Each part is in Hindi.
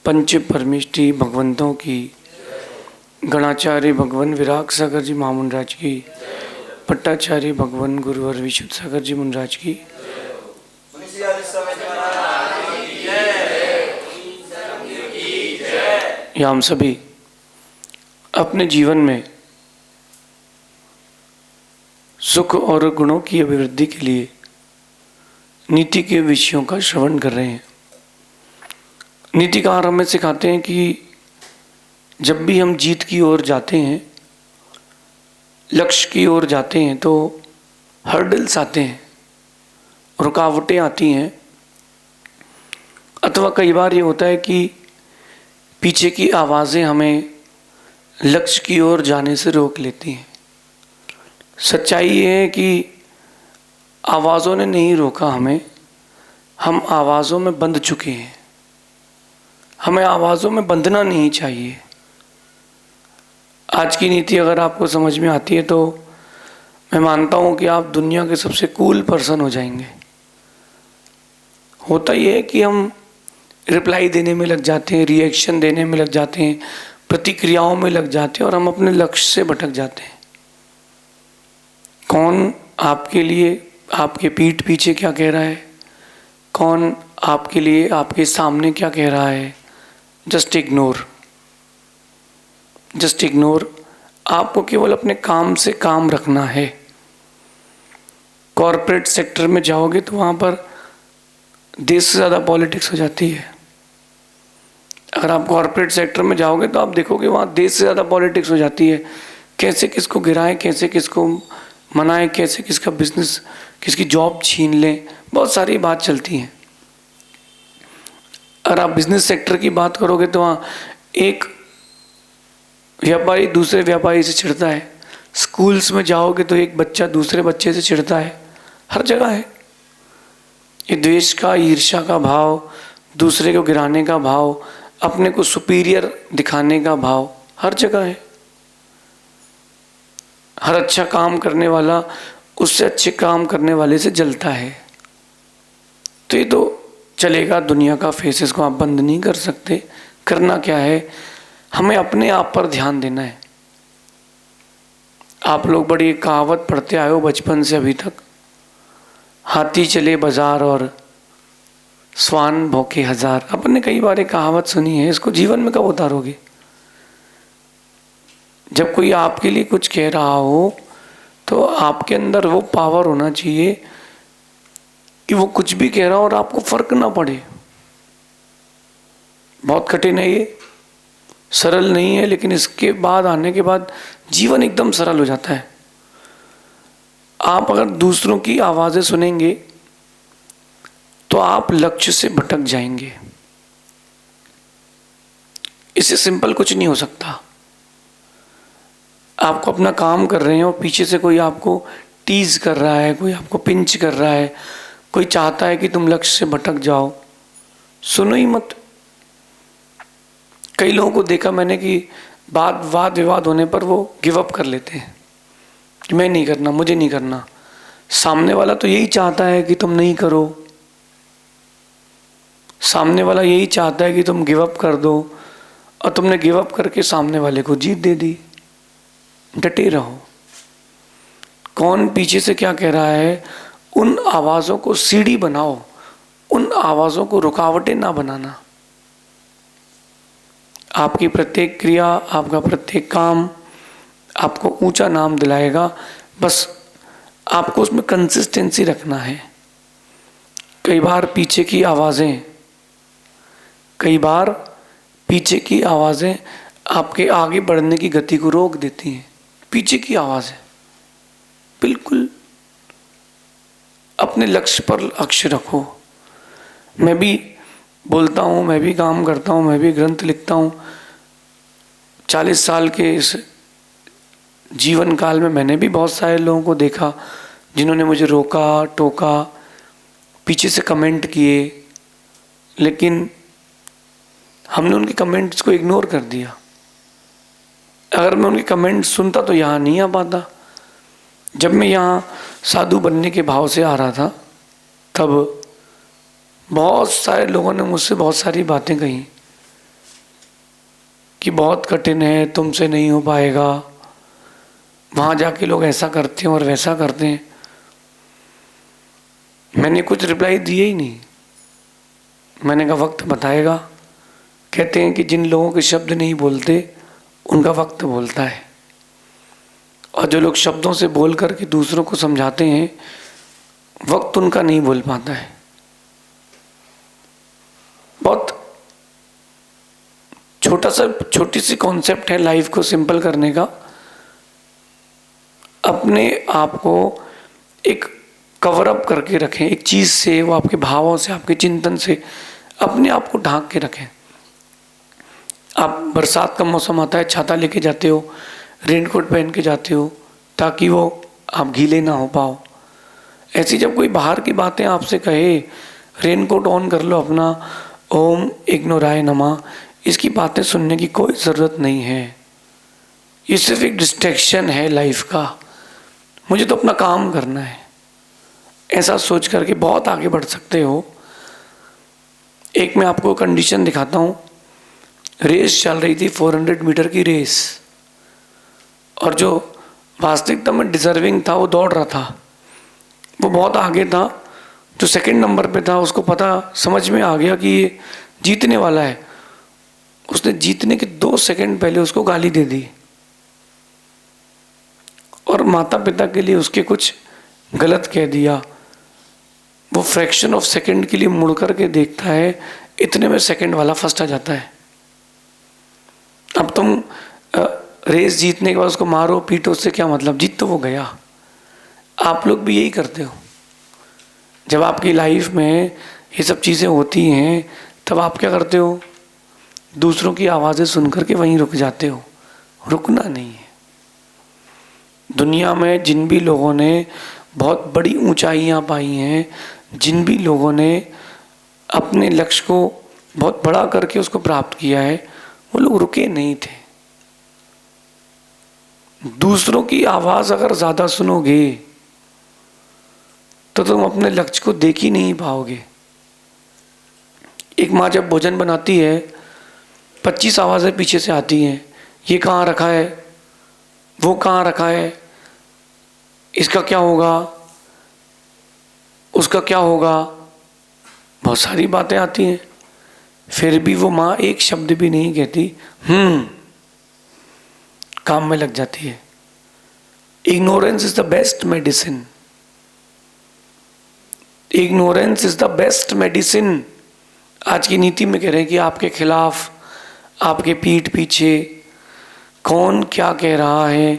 पंच परमेष्टि भगवंतों की, गणाचार्य भगवान विराग सागर जी महामुंडराज की, पट्टाचार्य भगवान गुरुवर विशुद्ध सागर जी मुंडराज की। या हम सभी अपने जीवन में सुख और गुणों की अभिवृद्धि के लिए नीति के विषयों का श्रवण कर रहे हैं। नीतिकार हमें सिखाते हैं कि जब भी हम जीत की ओर जाते हैं, लक्ष्य की ओर जाते हैं, तो हर्डल्स आते हैं, रुकावटें आती हैं, अथवा कई बार ये होता है कि पीछे की आवाज़ें हमें लक्ष्य की ओर जाने से रोक लेती हैं। सच्चाई ये है कि आवाज़ों ने नहीं रोका हमें, हम आवाज़ों में बंध चुके हैं। हमें आवाज़ों में बंधना नहीं चाहिए। आज की नीति अगर आपको समझ में आती है तो मैं मानता हूँ कि आप दुनिया के सबसे कूल पर्सन हो जाएंगे। होता ये है कि हम रिप्लाई देने में लग जाते हैं, रिएक्शन देने में लग जाते हैं, प्रतिक्रियाओं में लग जाते हैं और हम अपने लक्ष्य से भटक जाते हैं। कौन आपके लिए आपके पीठ पीछे क्या कह रहा है, कौन आपके लिए आपके सामने क्या कह रहा है, जस्ट इग्नोर। Just ignore. आपको केवल अपने काम से काम रखना है। कॉरपोरेट सेक्टर में जाओगे तो वहाँ पर देश से ज़्यादा पॉलिटिक्स हो जाती है। अगर आप कॉरपोरेट सेक्टर में जाओगे तो आप देखोगे वहाँ देश से ज़्यादा पॉलिटिक्स हो जाती है। कैसे किसको गिराएं, कैसे किसको मनाएं, कैसे किसका बिजनेस, किसकी जॉब छीन लें, बहुत सारी बात चलती है। अगर आप बिजनेस सेक्टर की बात करोगे तो वहाँ एक व्यापारी दूसरे व्यापारी से चिढ़ता है। स्कूल्स में जाओगे तो एक बच्चा दूसरे बच्चे से चिढ़ता है। हर जगह है ये द्वेष का, ईर्ष्या का भाव, दूसरे को गिराने का भाव, अपने को सुपीरियर दिखाने का भाव हर जगह है। हर अच्छा काम करने वाला उससे अच्छे काम करने वाले से जलता है। तो ये तो चलेगा, दुनिया का फेस, इसको आप बंद नहीं कर सकते। करना क्या है, हमें अपने आप पर ध्यान देना है। आप लोग बड़ी कहावत पढ़ते आए हो बचपन से अभी तक, हाथी चले बाजार और स्वान भौंके हजार। अपन ने कई बार ये कहावत सुनी है, इसको जीवन में कब उतारोगे? जब कोई आपके लिए कुछ कह रहा हो तो आपके अंदर वो पावर होना चाहिए कि वो कुछ भी कह रहा हो और आपको फर्क ना पड़े। बहुत कठिन है ये, सरल नहीं है, लेकिन इसके बाद आने के बाद जीवन एकदम सरल हो जाता है। आप अगर दूसरों की आवाज़ें सुनेंगे तो आप लक्ष्य से भटक जाएंगे। इससे सिंपल कुछ नहीं हो सकता। आपको अपना काम कर रहे हैं और पीछे से कोई आपको टीज कर रहा है, कोई आपको पिंच कर रहा है, कोई चाहता है कि तुम लक्ष्य से भटक जाओ, सुनो ही मत। कई लोगों को देखा मैंने कि वाद विवाद होने पर वो गिव अप कर लेते हैं कि मैं नहीं करना, मुझे नहीं करना। सामने वाला तो यही चाहता है कि तुम नहीं करो, सामने वाला यही चाहता है कि तुम गिव अप कर दो, और तुमने गिव अप करके सामने वाले को जीत दे दी। डटे रहो। कौन पीछे से क्या कह रहा है, उन आवाज़ों को सीढ़ी बनाओ, उन आवाज़ों को रुकावटें ना बनाना। आपकी प्रत्येक क्रिया, आपका प्रत्येक काम आपको ऊंचा नाम दिलाएगा। बस आपको उसमें कंसिस्टेंसी रखना है। कई बार पीछे की आवाज़ें आपके आगे बढ़ने की गति को रोक देती हैं। पीछे की आवाज़ है, बिल्कुल अपने लक्ष्य पर लक्ष्य रखो। मैं भी बोलता हूँ, मैं भी काम करता हूँ, मैं भी ग्रंथ लिखता हूँ। 40 साल के इस जीवन काल में मैंने भी बहुत सारे लोगों को देखा जिन्होंने मुझे रोका, टोका, पीछे से कमेंट किए, लेकिन हमने उनके कमेंट्स को इग्नोर कर दिया। अगर मैं उनके कमेंट सुनता तो यहाँ नहीं आ पाता। जब मैं यहाँ साधु बनने के भाव से आ रहा था तब बहुत सारे लोगों ने मुझसे बहुत सारी बातें कही, कि बहुत कठिन है, तुमसे नहीं हो पाएगा, वहाँ जाके लोग ऐसा करते हैं और वैसा करते हैं। मैंने कुछ रिप्लाई दिए ही नहीं। मैंने कहा वक्त बताएगा। कहते हैं कि जिन लोगों के शब्द नहीं बोलते उनका वक्त बोलता है, और जो लोग शब्दों से बोल करके दूसरों को समझाते हैं वक्त उनका नहीं बोल पाता है। बहुत छोटी सी कॉन्सेप्ट है लाइफ को सिंपल करने का। अपने आप को एक कवर अप करके रखें एक चीज़ से, वो आपके भावों से, आपके चिंतन से अपने आप को ढांक के रखें। आप बरसात का मौसम आता है, छाता लेके जाते हो, रेनकोट पहन के जाते हो ताकि वो आप गीले ना हो पाओ। ऐसी जब कोई बाहर की बातें आपसे कहे, रेनकोट ऑन कर लो अपना, ओम इग्नोराय नमः, इसकी बातें सुनने की कोई ज़रूरत नहीं है। ये सिर्फ एक डिस्ट्रैक्शन है लाइफ का, मुझे तो अपना काम करना है, ऐसा सोच करके बहुत आगे बढ़ सकते हो। एक मैं आपको कंडीशन दिखाता हूँ। रेस चल रही थी 400 मीटर की रेस, और जो वास्तविकता में डिजर्विंग था वो दौड़ रहा था, वो बहुत आगे था। जो सेकंड नंबर पे था उसको पता समझ में आ गया कि ये जीतने वाला है। उसने जीतने के 2 सेकंड पहले उसको गाली दे दी, और माता पिता के लिए उसके कुछ गलत कह दिया। वो फ्रैक्शन ऑफ सेकंड के लिए मुड़ करके देखता है, इतने में सेकंड वाला फर्स्ट आ जाता है। अब तुम रेस जीतने के बाद उसको मारो पीटो, उससे क्या मतलब, जीत तो वो गया। आप लोग भी यही करते हो। जब आपकी लाइफ में ये सब चीज़ें होती हैं तब आप क्या करते हो, दूसरों की आवाज़ें सुन करके वहीं रुक जाते हो। रुकना नहीं है। दुनिया में जिन भी लोगों ने बहुत बड़ी ऊंचाइयां पाई हैं, जिन भी लोगों ने अपने लक्ष्य को बहुत बड़ा करके उसको प्राप्त किया है, वो लोग रुके नहीं थे। दूसरों की आवाज़ अगर ज़्यादा सुनोगे तो तुम अपने लक्ष्य को देख ही नहीं पाओगे। एक माँ जब भोजन बनाती है 25 आवाज़ें पीछे से आती हैं, ये कहाँ रखा है, वो कहाँ रखा है, इसका क्या होगा, उसका क्या होगा, बहुत सारी बातें आती हैं। फिर भी वो माँ एक शब्द भी नहीं कहती, काम में लग जाती है। Ignorance is the best medicine. Ignorance is the best medicine. आज की नीति में कह रहे हैं कि आपके खिलाफ, आपके पीठ पीछे कौन क्या कह रहा है,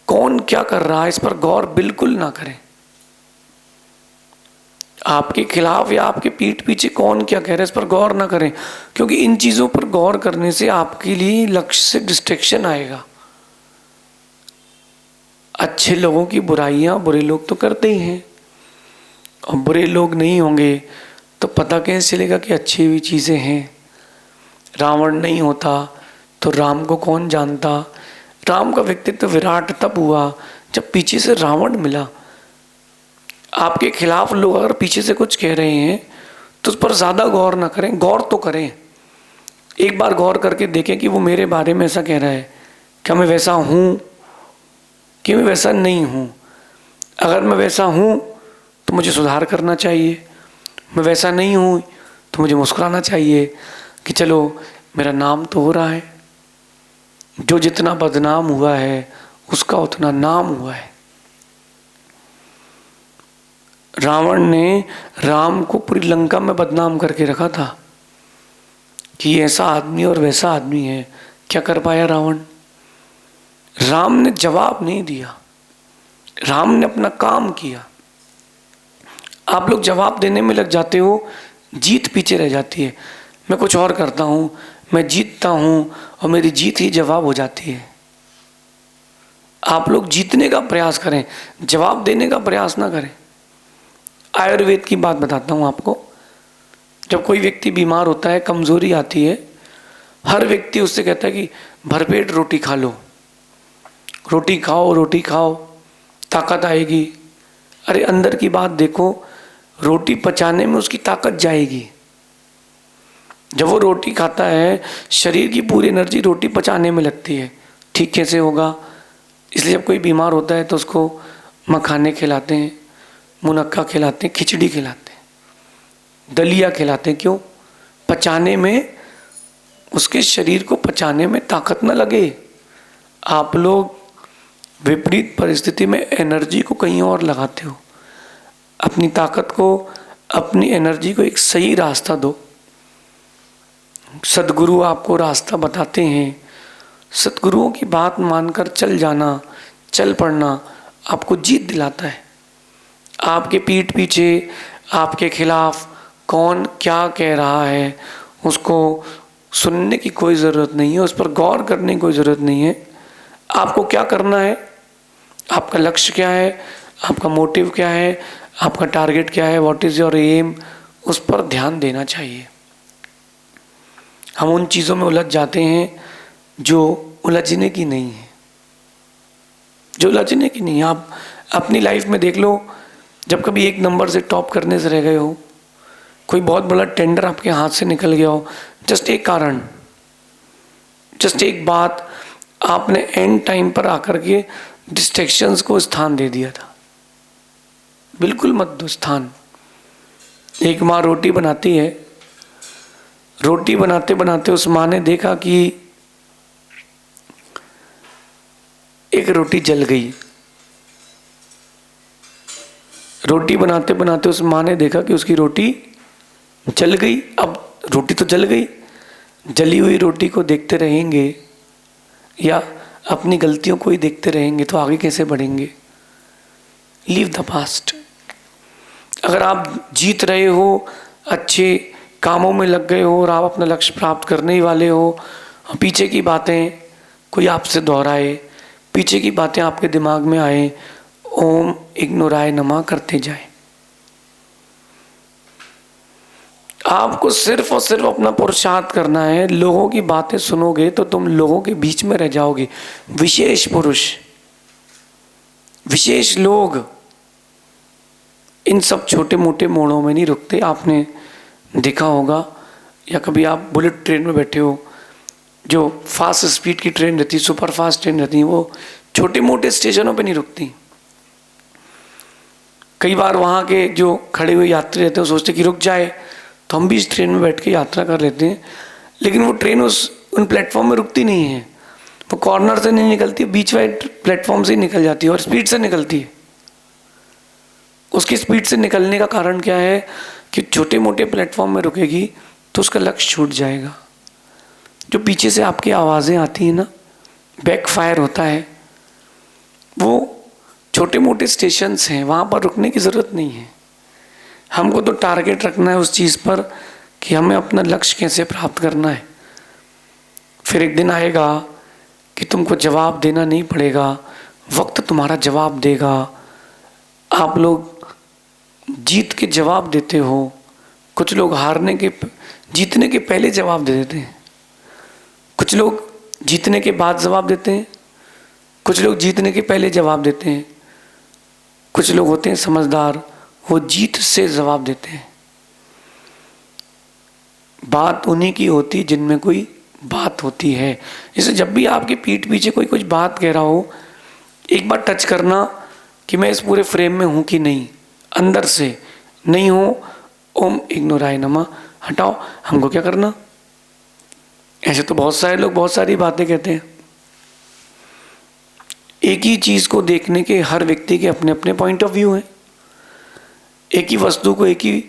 कौन क्या कर रहा है, इस पर गौर बिल्कुल ना करें। आपके खिलाफ या आपके पीठ पीछे कौन क्या कह रहा है इस पर गौर ना करें, क्योंकि इन चीज़ों पर गौर करने से आपके लिए लक्ष्य से डिस्ट्रैक्शन आएगा। अच्छे लोगों की बुराइयां बुरे लोग तो करते ही हैं, और बुरे लोग नहीं होंगे तो पता कैसे चलेगा कि अच्छी भी चीज़ें हैं। रावण नहीं होता तो राम को कौन जानता। राम का व्यक्तित्व विराट तब हुआ जब पीछे से रावण मिला। आपके खिलाफ लोग अगर पीछे से कुछ कह रहे हैं तो उस पर ज़्यादा गौर ना करें, गौर तो करें। एक बार गौर करके देखें कि वो मेरे बारे में ऐसा कह रहा है, क्या मैं वैसा हूँ कि मैं वैसा नहीं हूँ। अगर मैं वैसा हूँ तो मुझे सुधार करना चाहिए, मैं वैसा नहीं हूँ तो मुझे मुस्कुराना चाहिए कि चलो मेरा नाम तो हो रहा है। जो जितना बदनाम हुआ है उसका उतना नाम हुआ है। रावण ने राम को पूरी लंका में बदनाम करके रखा था कि ऐसा आदमी और वैसा आदमी है। क्या कर पाया रावण? राम ने जवाब नहीं दिया, राम ने अपना काम किया। आप लोग जवाब देने में लग जाते हो, जीत पीछे रह जाती है। मैं कुछ और करता हूँ, मैं जीतता हूँ और मेरी जीत ही जवाब हो जाती है। आप लोग जीतने का प्रयास करें, जवाब देने का प्रयास ना करें। आयुर्वेद की बात बताता हूँ आपको। जब कोई व्यक्ति बीमार होता है, कमजोरी आती है, हर व्यक्ति उससे कहता है कि भरपेट रोटी खा लो, रोटी खाओ, रोटी खाओ, ताकत आएगी। अरे अंदर की बात देखो, रोटी पचाने में उसकी ताकत जाएगी। जब वो रोटी खाता है शरीर की पूरी एनर्जी रोटी पचाने में लगती है। ठीक कैसे होगा? इसलिए जब कोई बीमार होता है तो उसको मखाने खिलाते हैं, मुनक्का खिलाते हैं, खिचड़ी खिलाते हैं, दलिया खिलाते हैं। क्यों? पचाने में, उसके शरीर को पचाने में ताकत न लगे। आप लोग विपरीत परिस्थिति में एनर्जी को कहीं और लगाते हो। अपनी ताकत को, अपनी एनर्जी को एक सही रास्ता दो। सद्गुरु आपको रास्ता बताते हैं। सद्गुरुओं की बात मानकर चल जाना, चल पड़ना आपको जीत दिलाता है। आपके पीठ पीछे, आपके खिलाफ कौन क्या कह रहा है उसको सुनने की कोई ज़रूरत नहीं है, उस पर गौर करने की कोई ज़रूरत नहीं है। आपको क्या करना है, आपका लक्ष्य क्या है, आपका मोटिव क्या है, आपका टारगेट क्या है, व्हाट इज़ योर एम, उस पर ध्यान देना चाहिए। हम उन चीज़ों में उलझ जाते हैं जो उलझने की नहीं है, जो उलझने की नहीं है। आप अपनी लाइफ में देख लो, जब कभी एक नंबर से टॉप करने से रह गए हो, कोई बहुत बड़ा टेंडर आपके हाथ से निकल गया हो, जस्ट एक कारण, जस्ट एक बात, आपने एंड टाइम पर आकर के डिस्ट्रैक्शंस को स्थान दे दिया था। बिल्कुल मत दो स्थान। एक माँ रोटी बनाती है, रोटी बनाते बनाते उस माँ ने देखा कि एक रोटी जल गई। रोटी बनाते बनाते उस माँ ने देखा कि उसकी रोटी जल गई। अब रोटी तो जल गई, जली हुई रोटी को देखते रहेंगे या अपनी गलतियों को ही देखते रहेंगे तो आगे कैसे बढ़ेंगे? Leave the past. अगर आप जीत रहे हो, अच्छे कामों में लग गए हो और आप अपना लक्ष्य प्राप्त करने ही वाले हो, पीछे की बातें कोई आपसे दोहराए, पीछे की बातें आपके दिमाग में आए, ओम इग्नोराय नमः करते जाए। आपको सिर्फ और सिर्फ अपना पुरुषार्थ करना है। लोगों की बातें सुनोगे तो तुम लोगों के बीच में रह जाओगे। विशेष पुरुष, विशेष लोग इन सब छोटे मोटे मोड़ों में नहीं रुकते। आपने देखा होगा, या कभी आप बुलेट ट्रेन में बैठे हो, जो फास्ट स्पीड की ट्रेन रहती है, सुपर फास्ट ट्रेन रहती है, वो छोटे मोटे स्टेशनों पे नहीं रुकती। कई बार वहाँ के जो खड़े हुए यात्री रहते हैं वो सोचते कि रुक जाए, तो हम भी इस ट्रेन में बैठ के यात्रा कर लेते हैं, लेकिन वो ट्रेन उन प्लेटफॉर्म में रुकती नहीं है। वो कॉर्नर से नहीं निकलती, बीच वाले प्लेटफॉर्म से ही निकल जाती है और स्पीड से निकलती है। उसकी स्पीड से निकलने का कारण क्या है कि छोटे मोटे प्लेटफॉर्म में रुकेगी तो उसका लक्ष्य छूट जाएगा। जो पीछे से आपकी आवाज़ें आती हैं ना, बैकफायर होता है। वो छोटे मोटे स्टेशंस हैं, वहाँ पर रुकने की ज़रूरत नहीं है। हमको तो टारगेट रखना है उस चीज़ पर कि हमें अपना लक्ष्य कैसे प्राप्त करना है। फिर एक दिन आएगा कि तुमको जवाब देना नहीं पड़ेगा, वक्त तुम्हारा जवाब देगा। आप लोग जीत के जवाब देते हो, कुछ लोग जीतने के पहले जवाब दे देते हैं, कुछ लोग जीतने के बाद जवाब देते हैं, कुछ लोग जीतने के पहले जवाब देते हैं, कुछ लोग होते हैं समझदार, वो जीत से जवाब देते हैं। बात उन्हीं की होती जिनमें कोई बात होती है। जैसे जब भी आपके पीठ पीछे कोई कुछ बात कह रहा हो, एक बार टच करना कि मैं इस पूरे फ्रेम में हूँ कि नहीं, अंदर से नहीं हो, ओम इग्नोराय नमः हटाओ। हमको क्या करना? ऐसे तो बहुत सारे लोग बहुत सारी बातें कहते हैं। एक ही चीज़ को देखने के हर व्यक्ति के अपने अपने पॉइंट ऑफ व्यू हैं। एक ही वस्तु को, एक ही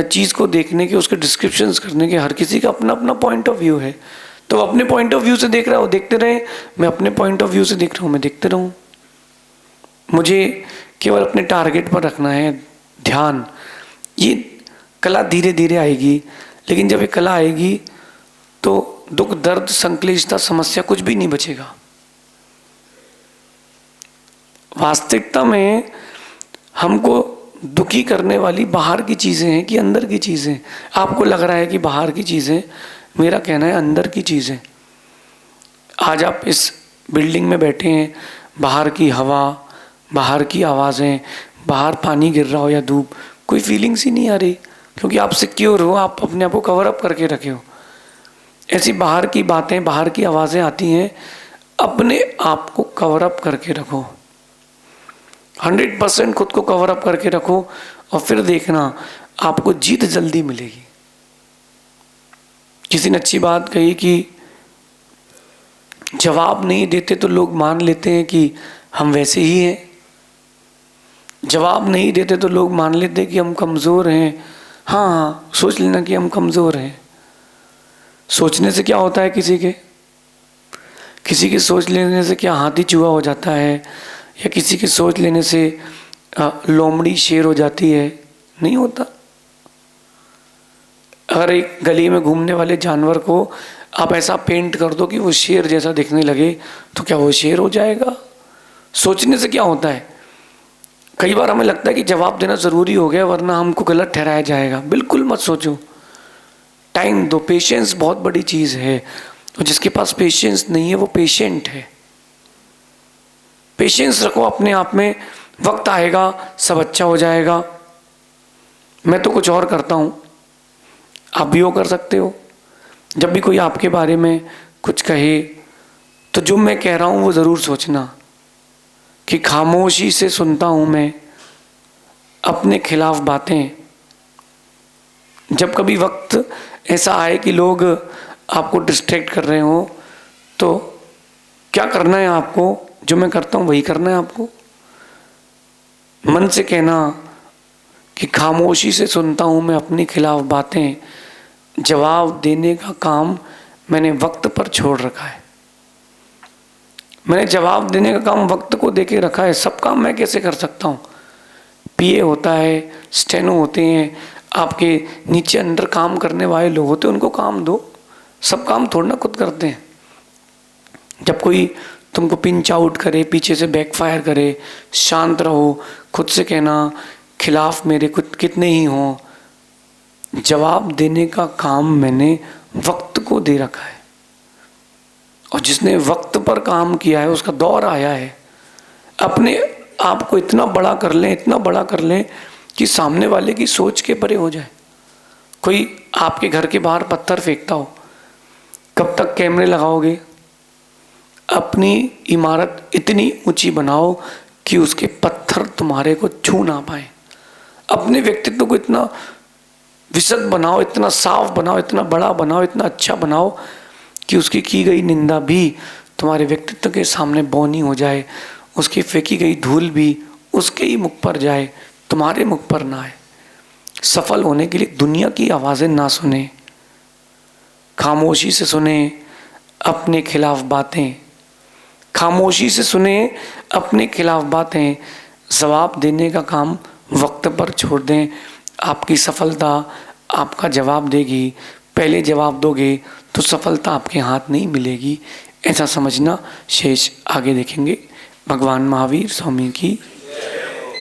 चीज़ को देखने के, उसके डिस्क्रिप्शंस करने के हर किसी का अपना अपना पॉइंट ऑफ व्यू है। तो अपने पॉइंट ऑफ व्यू से देख रहा हो, देखते रहे। मैं अपने पॉइंट ऑफ व्यू से देख रहा हूँ, मैं देखते रहूँ। मुझे केवल अपने टारगेट पर रखना है ध्यान। ये कला धीरे धीरे आएगी, लेकिन जब ये कला आएगी तो दुख, दर्द, संक्लिष्टता, समस्या कुछ भी नहीं बचेगा। वास्तविकता में हमको दुखी करने वाली बाहर की चीज़ें हैं कि अंदर की चीज़ें। आपको लग रहा है कि बाहर की चीज़ें, मेरा कहना है अंदर की चीज़ें। आज आप इस बिल्डिंग में बैठे हैं, बाहर की हवा, बाहर की आवाज़ें, बाहर पानी गिर रहा हो या धूप, कोई फीलिंग्स ही नहीं आ रही, क्योंकि आप सिक्योर हो, आप अपने आप को कवर अप करके रखे हो। ऐसी बाहर की बातें, बाहर की आवाज़ें आती हैं, अपने आप को कवर अप करके रखो, 100% खुद को कवर अप करके रखो, और फिर देखना आपको जीत जल्दी मिलेगी। किसी ने अच्छी बात कही कि जवाब नहीं देते तो लोग मान लेते हैं कि हम वैसे ही हैं, जवाब नहीं देते तो लोग मान लेते हैं कि हम कमज़ोर हैं। हाँ हाँ, सोच लेना कि हम कमज़ोर हैं। सोचने से क्या होता है, किसी के सोच लेने से क्या हाथी चूहा हो जाता है, या किसी के सोच लेने से लोमड़ी शेर हो जाती है? नहीं होता। अगर एक गली में घूमने वाले जानवर को आप ऐसा पेंट कर दो कि वो शेर जैसा दिखने लगे, तो क्या वो शेर हो जाएगा? सोचने से क्या होता है? कई बार हमें लगता है कि जवाब देना ज़रूरी हो गया वरना हमको गलत ठहराया जाएगा। बिल्कुल मत सोचो, टाइम दो। पेशेंस बहुत बड़ी चीज़ है, तो जिसके पास पेशेंस नहीं है वो पेशेंट है। पेशेंस रखो अपने आप में, वक्त आएगा सब अच्छा हो जाएगा। मैं तो कुछ और करता हूँ, आप भी वो कर सकते हो। जब भी कोई आपके बारे में कुछ कहे तो जो मैं कह रहा हूँ वो ज़रूर सोचना कि खामोशी से सुनता हूँ मैं अपने खिलाफ बातें। जब कभी वक्त ऐसा आए कि लोग आपको डिस्ट्रैक्ट कर रहे हो, तो क्या करना है आपको? जो मैं करता हूँ वही करना है आपको। मन से कहना कि खामोशी से सुनता हूँ मैं अपने खिलाफ बातें, जवाब देने का काम मैंने वक्त पर छोड़ रखा है। मैंने जवाब देने का काम वक्त को देके रखा है। सब काम मैं कैसे कर सकता हूँ? पीए होता है, स्टेनो होते हैं, आपके नीचे अंडर काम करने वाले लोग होते हैं, उनको काम दो। सब काम थोड़ा ना खुद करते हैं। जब कोई तुमको पिंच आउट करे, पीछे से बैकफायर करे, शांत रहो। खुद से कहना खिलाफ मेरे कुछ कितने ही हों, जवाब देने का काम मैंने वक्त को दे रखा है। और जिसने वक्त पर काम किया है उसका दौर आया है। अपने आप को इतना बड़ा कर लें, इतना बड़ा कर लें कि सामने वाले की सोच के परे हो जाए। कोई आपके घर के बाहर पत्थर फेंकता हो, कब तक कैमरे लगाओगे? अपनी इमारत इतनी ऊंची बनाओ कि उसके पत्थर तुम्हारे को छू ना पाए। अपने व्यक्तित्व को इतना विशद बनाओ, इतना साफ बनाओ, इतना बड़ा बनाओ, इतना अच्छा बनाओ कि उसकी की गई निंदा भी तुम्हारे व्यक्तित्व के सामने बौनी हो जाए। उसकी फेंकी गई धूल भी उसके ही मुख पर जाए, तुम्हारे मुख पर ना आए। सफल होने के लिए दुनिया की आवाज़ें ना सुने, खामोशी से सुने अपने खिलाफ बातें, खामोशी से सुने अपने खिलाफ बातें। जवाब देने का काम वक्त पर छोड़ दें। आपकी सफलता आपका जवाब देगी। पहले जवाब दोगे तो सफलता आपके हाथ नहीं मिलेगी, ऐसा समझना। शेष आगे देखेंगे। भगवान महावीर स्वामी की